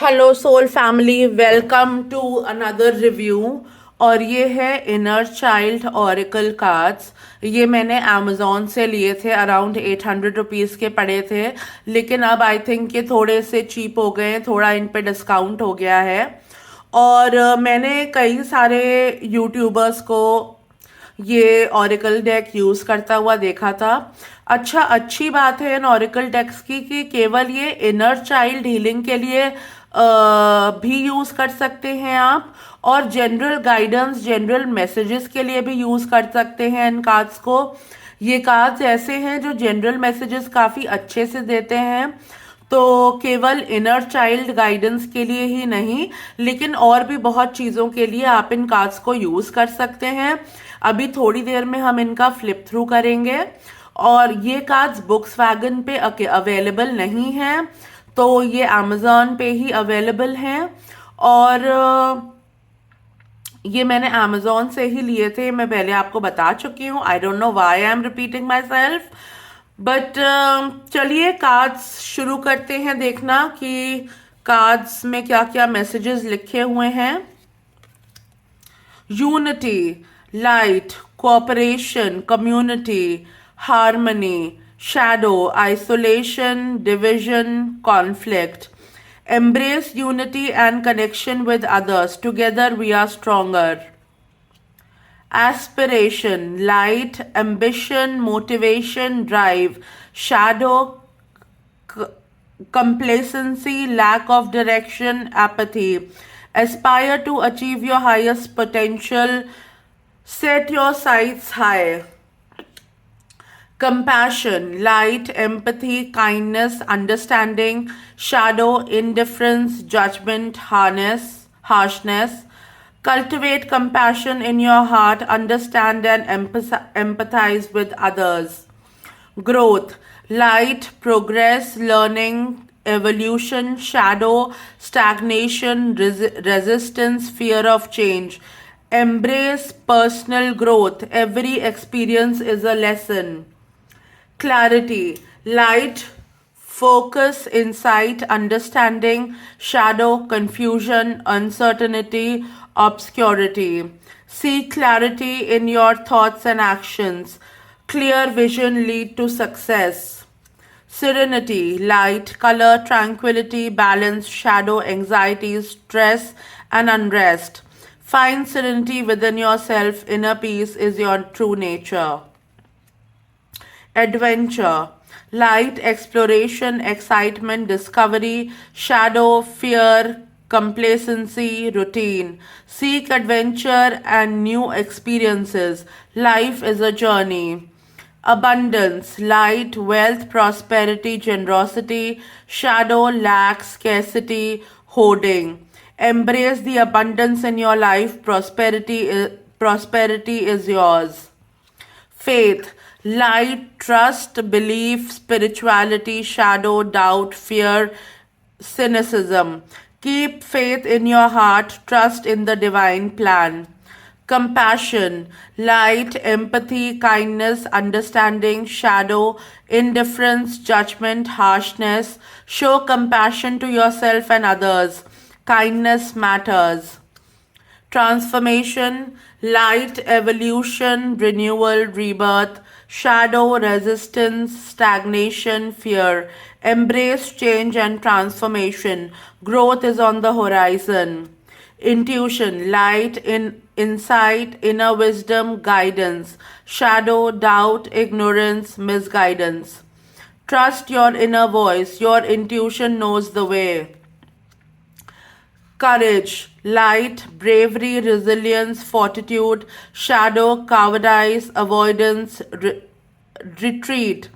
Hello soul family, welcome to another review. और ये है इनर चाइल्ड ऑरिकल कार्ड्स। ये मैंने अमेज़ॉन से लिए थे, अराउंड 800 रुपीज़ के पड़े थे। लेकिन अब आई थिंक ये थोड़े से चीप हो गए हैं, थोड़ा इन पे डिस्काउंट हो गया है। और मैंने कई सारे यूट्यूबर्स को ये ओरेकल डेक यूज़ करता हुआ देखा था। अच्छा, अच्छी बात है इन ओरेकल डेक्स की कि केवल ये इनर चाइल्ड हीलिंग के लिए भी यूज़ कर सकते हैं आप, और जनरल गाइडेंस, जनरल मैसेजेस के लिए भी यूज़ कर सकते हैं इन कार्ड्स को। ये कार्ड्स ऐसे हैं जो जनरल मैसेजेस काफ़ी अच्छे से देते हैं। तो केवल इनर चाइल्ड गाइडेंस के लिए ही नहीं, लेकिन और भी बहुत चीज़ों के लिए आप इन कार्ड्स को यूज़ कर सकते हैं। अभी थोड़ी देर में हम इनका फ्लिप थ्रू करेंगे। और ये कार्ड्स बुक्स वैगन पे अवेलेबल नहीं हैं, तो ये अमेज़ॉन पे ही अवेलेबल हैं। और ये मैंने अमेज़ॉन से ही लिए थे, मैं पहले आपको बता चुकी हूँ। I don't know why I am repeating my self, but चलिए कार्ड्स शुरू करते हैं देखना कि कार्ड्स में क्या क्या मैसेजेस लिखे हुए हैं। Unity, light, cooperation, community, harmony, shadow, isolation, division, conflict. Embrace unity and connection with others. Together we are stronger. Aspiration, light, ambition, motivation, drive. Shadow, c- complacency, lack of direction, apathy. Aspire to achieve your highest potential. Set your sights high. Compassion, light, empathy, kindness, understanding, shadow, indifference, judgment, harshness. Cultivate compassion in your heart, understand and empathize with others. Growth, light, progress, learning, evolution, shadow, stagnation, resistance, fear of change. Embrace personal growth. Every experience is a lesson. Clarity, light, focus, insight, understanding, shadow, confusion, uncertainty, obscurity. Seek clarity in your thoughts and actions. Clear vision lead to success. Serenity, light, color, tranquility, balance, shadow, anxiety, stress, and unrest. Find serenity within yourself. Inner peace is your true nature. Adventure, light, exploration, excitement, discovery, shadow, fear, complacency, routine. Seek adventure and new experiences. Life is a journey. Abundance, light, wealth, prosperity, generosity, shadow, lack, scarcity, hoarding. Embrace the abundance in your life. Prosperity is yours. Faith, light, trust, belief, spirituality, shadow, doubt, fear, cynicism. Keep faith in your heart, trust in the divine plan. Compassion, light, empathy, kindness, understanding, shadow, indifference, judgment, harshness. Show compassion to yourself and others. Kindness matters. Transformation, light, evolution, renewal, rebirth, shadow, resistance, stagnation, fear. Embrace change and transformation. Growth is on the horizon. Intuition, light, insight, inner wisdom, guidance. Shadow, doubt, ignorance, misguidance. Trust your inner voice. Your intuition knows the way. Courage, light, bravery, resilience, fortitude, shadow, cowardice, avoidance, retreat.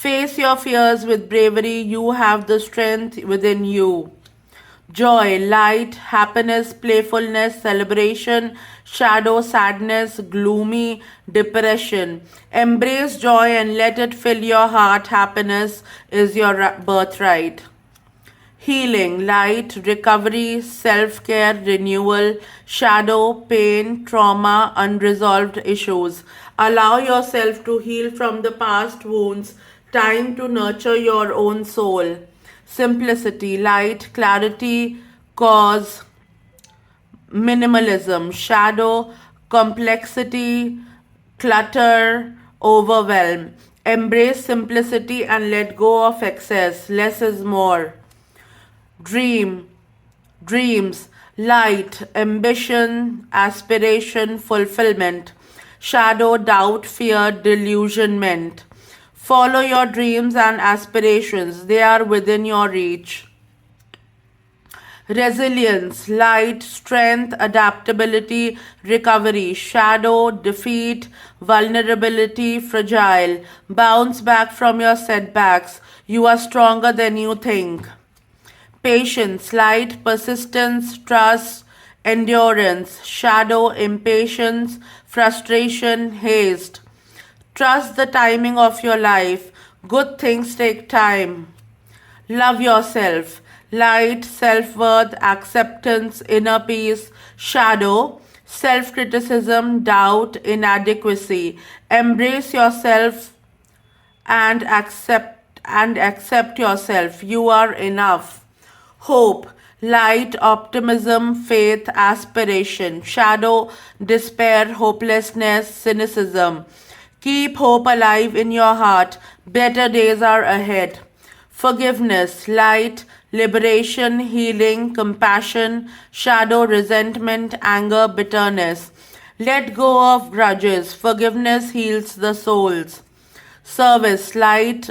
Face your fears with bravery. You have the strength within you. Joy, light, happiness, playfulness, celebration, shadow, sadness, gloomy, depression. Embrace joy and let it fill your heart. Happiness is your birthright. Healing, light, recovery, self care, renewal, shadow, pain, trauma, unresolved issues. Allow yourself to heal from the past wounds. Time to nurture your own soul. Simplicity, light, clarity, cause minimalism. Shadow, complexity, clutter, overwhelm. Embrace simplicity and let go of excess. Less is more. Dream, dreams, light, ambition, aspiration, fulfillment. Shadow, doubt, fear, delusionment. Follow your dreams and aspirations, they are within your reach. Resilience, light, strength, adaptability, recovery. Shadow, defeat, vulnerability, fragile. Bounce back from your setbacks. You are stronger than you think. Patience, light, persistence, trust, endurance. Shadow, impatience, frustration, haste. Trust the timing of your life. Good things take time. Love yourself. Light, self worth, acceptance, inner peace. Shadow, self criticism, doubt, inadequacy. Embrace yourself and accept yourself. You are enough. Hope, light, optimism, faith, aspiration. Shadow, despair, hopelessness, cynicism. Keep hope alive in your heart. Better days are ahead. Forgiveness, light, liberation, healing, compassion, shadow, resentment, anger, bitterness. Let go of grudges. Forgiveness heals the souls. Service, light,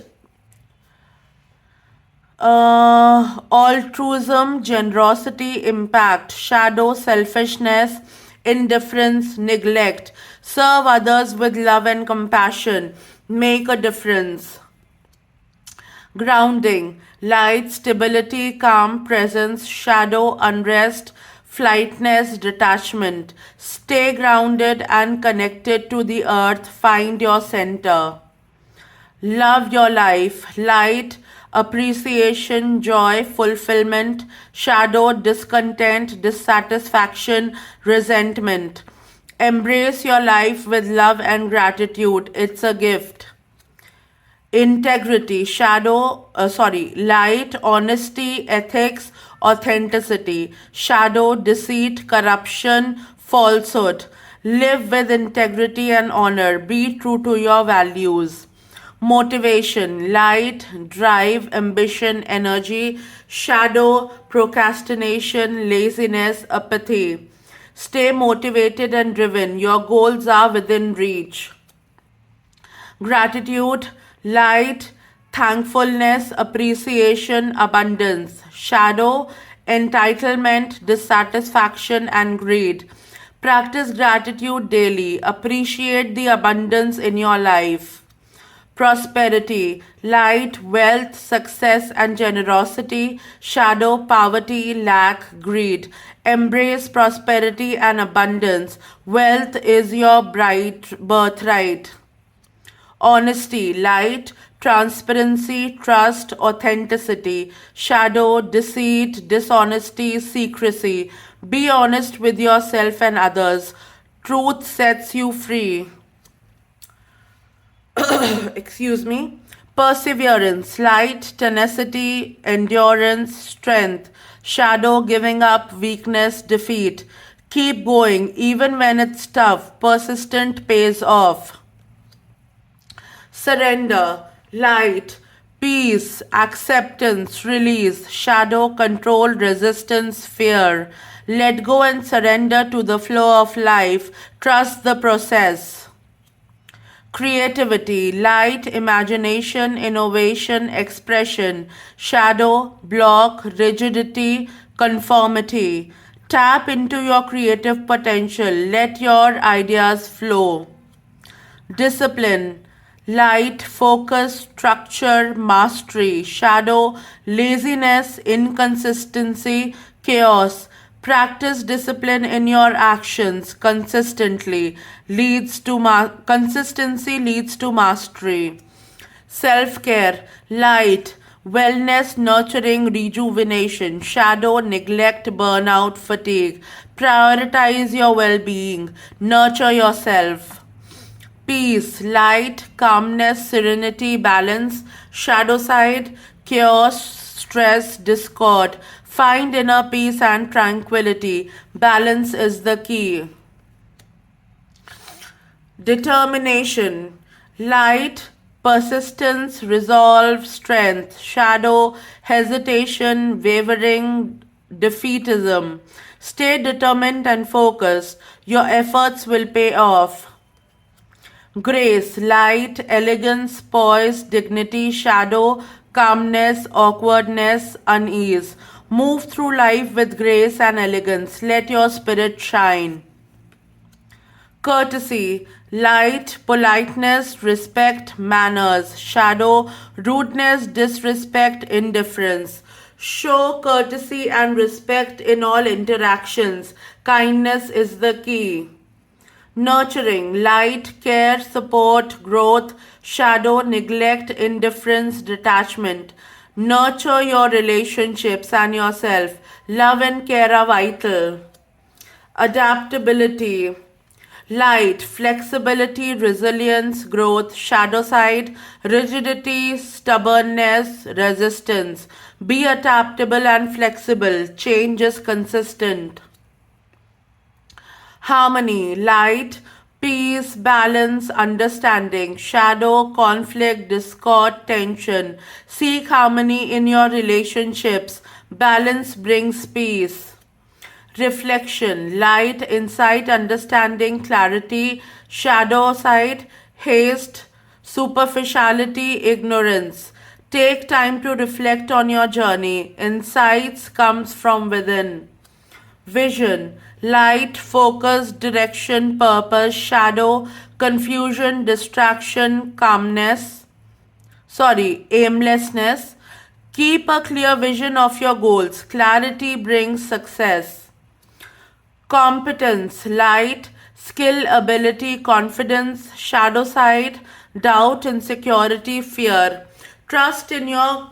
altruism, generosity, impact, shadow, selfishness, indifference, neglect. Serve others with love and compassion. Make a difference. Grounding, light, stability, calm, presence, shadow, unrest, flightness, detachment. Stay grounded and connected to the earth. Find your center. Love your life. Light, appreciation, joy, fulfillment, shadow, discontent, dissatisfaction, resentment. Embrace your life with love and gratitude. It's a gift. Integrity, light, honesty, ethics, authenticity. Shadow, deceit, corruption, falsehood. Live with integrity and honor. Be true to your values. Motivation, light, drive, ambition, energy. Shadow, procrastination, laziness, apathy. Stay motivated and driven. Your goals are within reach. Gratitude, light, thankfulness, appreciation, abundance. Shadow, entitlement, dissatisfaction, and greed. Practice gratitude daily. Appreciate the abundance in your life. Prosperity, light, wealth, success, and generosity. Shadow, poverty, lack, greed. Embrace prosperity and abundance. Wealth is your bright birthright. Honesty, light, transparency, trust, authenticity. Shadow, deceit, dishonesty, secrecy. Be honest with yourself and others. Truth sets you free. Excuse me. Perseverance, light, tenacity, endurance, strength. Shadow, giving up, weakness, defeat. Keep going even when it's tough. Persistent pays off. Surrender, light, peace, acceptance, release, shadow, control, resistance, fear. Let go and surrender to the flow of life. Trust the process. Creativity, light, imagination, innovation, expression. Shadow, block, rigidity, conformity. Tap into your creative potential. Let your ideas flow. Discipline, light, focus, structure, mastery. Shadow, laziness, inconsistency, chaos. Practice discipline in your actions consistently. Consistency leads to mastery. Self-care, light, wellness, nurturing, rejuvenation. Shadow, neglect, burnout, fatigue. Prioritize your well-being. Nurture yourself. Peace, light, calmness, serenity, balance. Shadow side, chaos, stress, discord. Find inner peace and tranquility. Balance is the key. Determination, light, persistence, resolve, strength. Shadow, hesitation, wavering, defeatism. Stay determined and focused. Your efforts will pay off. Grace, light, elegance, poise, dignity. Shadow, calmness, awkwardness, unease. Move through life with grace and elegance. Let your spirit shine. Courtesy, light, politeness, respect, manners. Shadow, rudeness, disrespect, indifference. Show courtesy and respect in all interactions. Kindness is the key. Nurturing, light, care, support, growth. Shadow, neglect, indifference, detachment. Nurture your relationships and yourself. Love and care are vital. Adaptability, light, flexibility, resilience, growth. Shadow side, rigidity, stubbornness, resistance. Be adaptable and flexible. Change is consistent. Harmony, light, peace, balance, understanding. Shadow, conflict, discord, tension. Seek harmony in your relationships. Balance brings peace. Reflection, light, insight, understanding, clarity. Shadow side, haste, superficiality, ignorance. Take time to reflect on your journey. Insights comes from within. Vision, light, focus, direction, purpose. Shadow, confusion, distraction, aimlessness. Keep a clear vision of your goals. Clarity brings success. Competence, light, skill, ability, confidence. Shadow side, doubt, insecurity, fear. Trust in your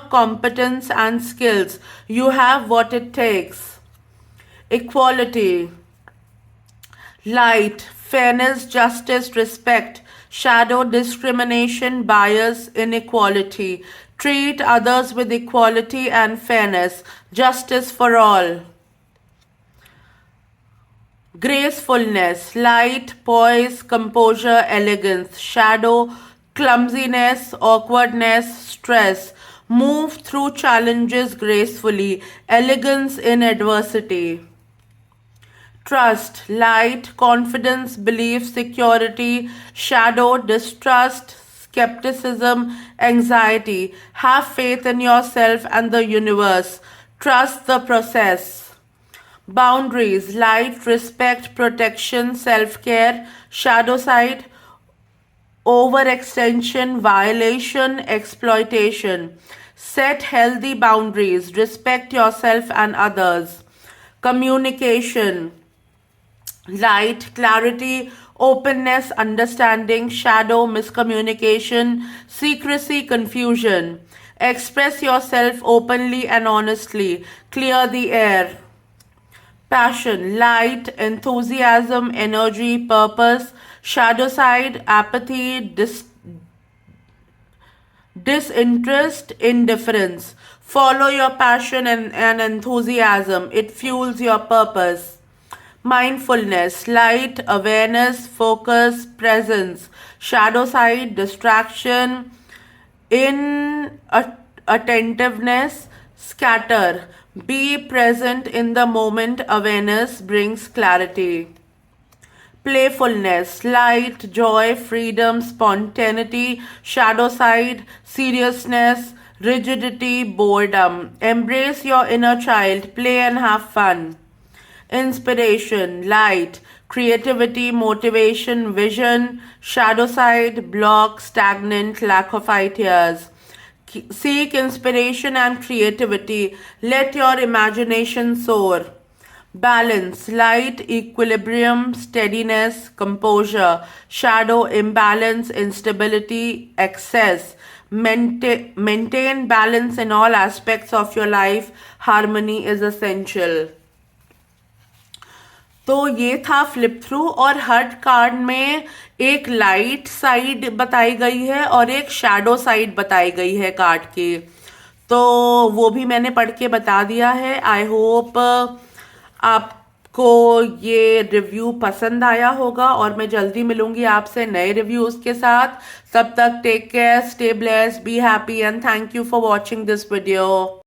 competence and skills. You have what it takes. Equality, light, fairness, justice, respect. Shadow, discrimination, bias, inequality. Treat others with equality and fairness. Justice for all. Gracefulness, light, poise, composure, elegance. Shadow, clumsiness, awkwardness, stress. Move through challenges gracefully. Elegance in adversity. Trust, light, confidence, belief, security. Shadow, distrust, skepticism, anxiety. Have faith in yourself and the universe. Trust the process. Boundaries, light, respect, protection, self-care. Shadow side, overextension, violation, exploitation. Set healthy boundaries. Respect yourself and others. Communication, light, clarity, openness, understanding. Shadow, miscommunication, secrecy, confusion. Express yourself openly and honestly. Clear the air. Passion, light, enthusiasm, energy, purpose. Shadow side, apathy, disinterest, indifference. Follow your passion and enthusiasm. It fuels your purpose. Mindfulness, light, awareness, focus, presence. Shadow side, distraction, inattentiveness, scatter. Be present in the moment. Awareness brings clarity. Playfulness, light, joy, freedom, spontaneity. Shadow side, seriousness, rigidity, boredom. Embrace your inner child. Play and have fun. Inspiration, light, creativity, motivation, vision. Shadow side, block, stagnant, lack of ideas. Seek inspiration and creativity. Let your imagination soar. Balance, light, equilibrium, steadiness, composure. Shadow, imbalance, instability, excess. Maintain balance in all aspects of your life. Harmony is essential. तो ये था flip through, और हर card में एक light side बताई गई है और एक शैडो साइड बताई गई है कार्ड के. तो वो भी मैंने पढ़ के बता दिया है। आई होप आपको ये रिव्यू पसंद आया होगा और मैं जल्दी मिलूंगी आपसे नए रिव्यूज के साथ। तब तक take care, stay blessed, be happy and thank you for watching this video.